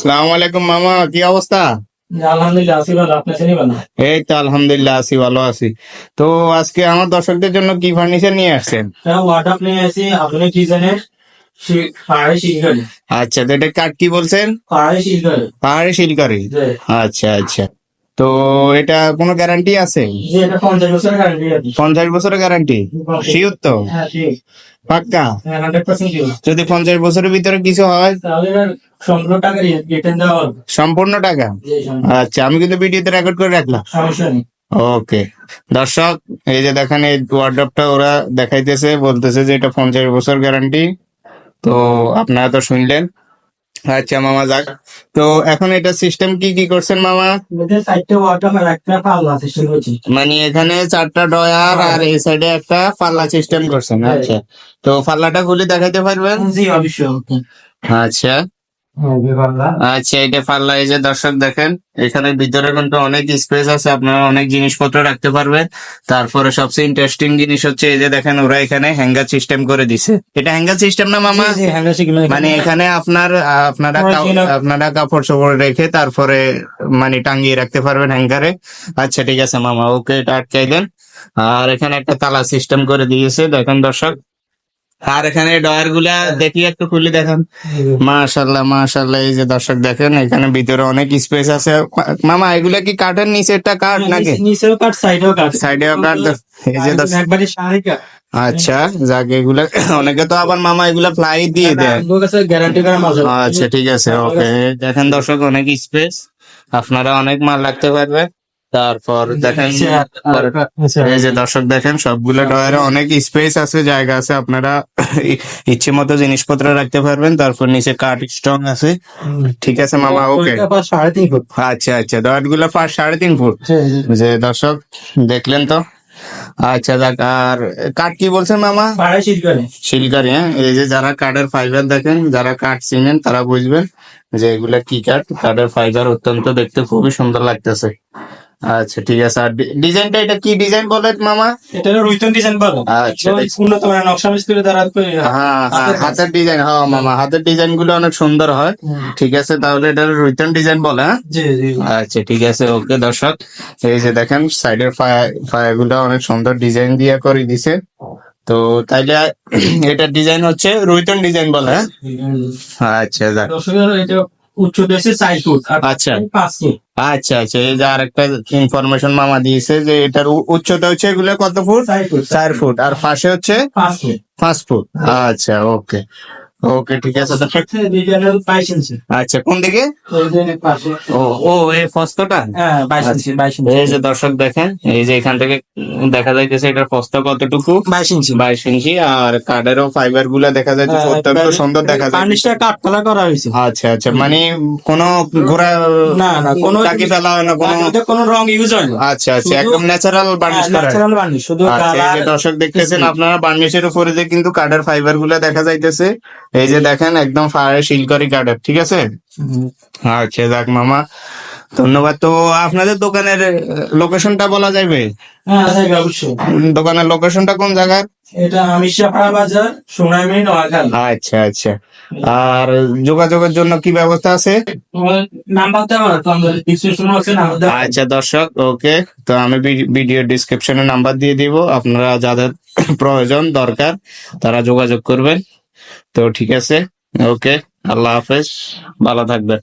আসসালামু আলাইকুম মামা, কি অবস্থা? আলহামদুলিল্লাহ আছি ভালো। আপনি আছেন ভালো? এই তো আলহামদুলিল্লাহ আছি, ভালো আছি। তো আজকে আমার দর্শকদের জন্য কি ফার্নিচার নিয়ে আসছেন? ওয়াটার নিয়ে আছি আধুনিক ডিজাইনের পাহাড়ি শিলগাড়ি। আচ্ছা, তো এটা কাঠ কি বলছেন? পাহাড়ি শিলগাড়ি। পাহাড়ি শিলকারি। যে আচ্ছা আচ্ছা। তো এটা কোনো গ্যারান্টি আছে? যে এটা 50 বছরের গ্যারান্টি আছে। 50 বছরের গ্যারান্টি? শিওর তো? হ্যাঁ ঠিক। পাক্কা? হ্যাঁ 100% ঠিক। যদি 50 বছরের ভিতরে কিছু হয়? তাহলে এটার সম্পূর্ণ টাকা রিটার্ন দেওয়া হবে। সম্পূর্ণ টাকা? জি, সম্পূর্ণ। আচ্ছা, আমি কিন্তু ভিডিওতে রেকর্ড করে রাখলাম। সমস্যা নেই। ওকে দর্শক, এই যে দেখেন এই ওয়ার্ডরোবটা ওরা দেখাইতেছে, বলতেছে যে এটা 50 বছর গ্যারান্টি। তো আপনারা তো শুনলেন। আচ্ছা মামা, যাক। তো এখন এটা সিস্টেম কি কি করছেন মামা? এটার 4টে ওয়াটার আর একটা পাল্লা সিস্টেম করছি। মানে এখানে 4টা ডয়ার আর এই সাইডে একটা পাল্লা সিস্টেম করছেন। আচ্ছা, তো পাল্লাটা খুলে দেখাইতে পারবেন? জি অবশ্যই। আচ্ছা পাল্লা। আচ্ছা, এটা পাল্লা। এই যে দর্শক দেখেন, এখানে ভিতরে কিন্তু অনেক স্পেস আছে, আপনারা অনেক জিনিসপত্র রাখতে পারবেন। তারপরে সবচেয়ে ইন্টারেস্টিং জিনিস হচ্ছে এই যে দেখেন, ওরা এখানে হ্যাঙ্গার সিস্টেম করে দিছে। এটা হ্যাঙ্গার সিস্টেম না মামা? জি হ্যাঙ্গার শিখলাম মানে এখানে আপনারা কাপড় চোপড় রেখে তারপরে মানে টাঙ্গিয়ে রাখতে পারবেন হ্যাঙ্গারে। আচ্ছা ঠিক আছে মামা, ওকে, এটা আটকাই দেন। আর এখানে একটা তালা সিস্টেম করে দিয়েছে, দেখেন দর্শক। আর এখানে ডয়ার গুলা দেখি একটু খুলে দেখেন। মাশাল্লাহ মাশাল্লাহ, এই যে দর্শক দেখেন, এখানে ভিতরে অনেক স্পেস আছে। মামা, এগুলা কি কাঠের নিচেরটা কাঠ নাকি? নিচেও কাঠ সাইডেও কাঠ। সাইডেও কাঠ? এই যে দর্শক, একবারে সারি কাঠ। আচ্ছা যাক, এগুলা অনেকে তো আবার মামা এগুলা ফ্লাই দিয়ে দেয়। আমার কাছে গ্যারান্টি করা মাল। আচ্ছা ঠিক আছে, ওকে। দেখেন দর্শক, অনেক স্পেস, আপনারা অনেক মাল রাখতে পারবেন। তারপর দেখেন, এই যে দর্শক দেখেন, সবগুলো ডয়ারে অনেক স্পেস আছে, জায়গা আছে, আপনারা ইচ্ছে মতো জিনিসপত্র রাখতে পারবেন। তারপর নিচে কাঠ স্ট্রং আছে। ঠিক আছে মামা, ওকে। 3.5 ফুট। আচ্ছা আচ্ছা, ডয়ার গুলো 3.5 ফুট। যে দর্শক দেখলেন তো। আচ্ছা যাক, আর কাঠ কি বলছেন মামা? পাহাড়ি শিলগাড়ি। শিলকারি, হ্যাঁ। এই যে যারা কাঠের ফাইবার দেখেন, যারা কাঠ চিনেন তারা বুঝবেন যে এগুলা কি কাঠ। কাঠের ফাইবার অত্যন্ত দেখতে খুবই সুন্দর লাগতেছে। আচ্ছা ঠিক আছে। আর ডিজাইনটা এটা কি ডিজাইন বলেন মামা? এটা রুইতন ডিজাইন বলো। আচ্ছা, উন্নত মানের নকশা মিস্ত্রি দ্বারা হ্যাঁ হ্যাঁ, হাতের ডিজাইন। হ্যাঁ মামা, হাতের ডিজাইন গুলো অনেক সুন্দর হয়। ঠিক আছে, তাহলে এটা রুইতন ডিজাইন বলে, হ্যাঁ। জি জি। আচ্ছা ঠিক আছে, ওকে দর্শক। এই যে দেখেন, সাইডের ফায়া গুলো অনেক সুন্দর ডিজাইন দিয়ে করে দিছে। তো তাইলে এটা ডিজাইন হচ্ছে রুইতন ডিজাইন বলে, হ্যাঁ। আচ্ছা যাক। এটা উচ্চতা হচ্ছে 4 ফুট আর আচ্ছা 5 ফুট। আচ্ছা আচ্ছা, এই যে আরেকটা ইনফরমেশন মামা দিয়েছে যে এটার উচ্চতা হচ্ছে এগুলো কত ফুট? 4 ফুট। 4 ফুট। আর পাশে হচ্ছে 5 ফুট। 5 ফুট। আচ্ছা ওকে ওকে, ঠিক আছে দর্শক। ডিজাইনের 22 ইঞ্চি। আচ্ছা, কোন দিকে? এই যে পাশে। ও ও, এই ফস্তটা? হ্যাঁ 22 ইঞ্চি। 22 ইঞ্চি। এই যে দর্শক দেখেন, এই যে এখান থেকে দেখা যাইতেছে এটার ফস্ত কতটুকু? 22 ইঞ্চি। 22 ইঞ্চি। আর কাঠেরও ফাইবার গুলা দেখা যাইতেছে অত্যন্ত সুন্দর দেখা যায়। ফার্নিশটা কাট কালার করা হয়েছে। আচ্ছা আচ্ছা, মানে কোনো ঘোরা না না, কোনো টাকি ফেলা হয় না কোনো? কোনো রং ইউজ হয় না। আচ্ছা আচ্ছা, একদম ন্যাচারাল বার্নিশ করা হয়। ন্যাচারাল বার্নিশ, শুধু আচ্ছা, এই যে কালার। দর্শক দেখতেছেন আপনারা, বার্নিশের উপরে যে কিন্তু কাঠের ফাইবার গুলা দেখা যাইতেছে। এই যে দেখেন, একদম ফায়ার শিলকরি কাঠের। ঠিক আছে। আচ্ছা যাক মামা, ধন্যবাদ। তো আপনাদের দোকানের লোকেশনটা বলা যাবে? হ্যাঁ অবশ্যই। দোকানের লোকেশনটা কোন জায়গায়? এটা আমিষাপাড়া বাজার, সোনাইমুড়ি, নোয়াখালী। আচ্ছা আচ্ছা। আর যোগাযোগের জন্য কি ব্যবস্থা আছে? নাম্বার দেওয়া তো আমাদের ডিসক্রিপশন আছে, নাম্বার দেওয়া। আচ্ছা দর্শক, ওকে। তো আমি ভিডিও ডিসক্রিপশনে নাম্বার দিয়ে দিব, আপনারা যাদের প্রয়োজন দরকার তারা যোগাযোগ করবেন। তো ঠিক আছে, ওকে, আল্লাহ হাফেজ, ভালো থাকবেন।